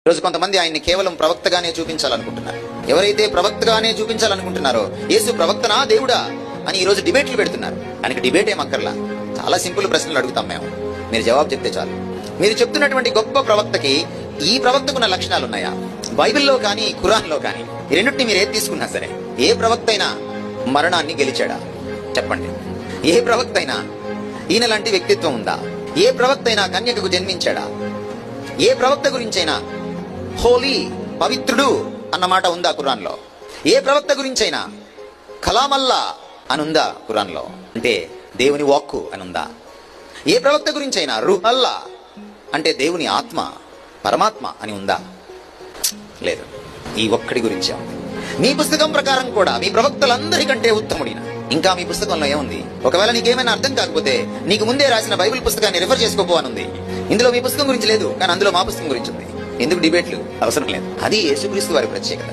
ఈరోజు కొంతమంది ఆయన్ని కేవలం ప్రవక్తగానే చూపించాలనుకుంటున్నారు. ఎవరైతే ప్రవక్తగానే చూపించాలనుకుంటున్నారో యేసు ప్రవక్తనా దేవుడా అని ఈరోజు డిబేట్లు పెడుతున్నారు. ఆయనకి డిబేట్ ఏమక్కర్లా, చాలా సింపుల్ ప్రశ్నలు అడుగుతాం మేము, మీరు జవాబు చెప్తే చాలు. మీరు చెప్తున్నటువంటి గొప్ప ప్రవక్తకి ఈ ప్రవక్తకున్న లక్షణాలు ఉన్నాయా? బైబిల్లో కానీ ఖురాన్లో కానీ ఈ రెండింటిని మీరు ఏది తీసుకున్నా సరే, ఏ ప్రవక్త అయినా మరణాన్ని గెలిచాడా చెప్పండి? ఏ ప్రవక్త అయినా ఈయన లాంటి వ్యక్తిత్వం ఉందా? ఏ ప్రవక్త అయినా కన్యకకు జన్మించాడా? ఏ ప్రవక్త గురించైనా హోలీ పవిత్రుడు అన్నమాట ఉందా ఖురాన్లో? ఏ ప్రవక్త గురించైనా కలామల్లా అనుందా ఖురాన్లో? అంటే దేవుని వాక్కు అనుందా? ఏ ప్రవక్త గురించైనా రుహల్లా అంటే దేవుని ఆత్మ పరమాత్మ అని ఉందా? లేదు. ఈ ఒక్కడి గురించే ఉంది. మీ పుస్తకం ప్రకారం కూడా మీ ప్రవక్తలందరికంటే ఉత్తముడిన. ఇంకా మీ పుస్తకంలో ఏముంది? ఒకవేళ నీకేమైనా అర్థం కాకపోతే నీకు ముందే రాసిన బైబిల్ పుస్తకాన్ని రిఫర్ చేసుకోపో అని ఉంది. ఇందులో మీ పుస్తకం గురించి లేదు, కానీ అందులో మా పుస్తకం గురించి ఉంది. ఎందుకు డిబేట్లు? అవసరం లేదు. అది యేసుక్రీస్తు వారి ప్రత్యేకత.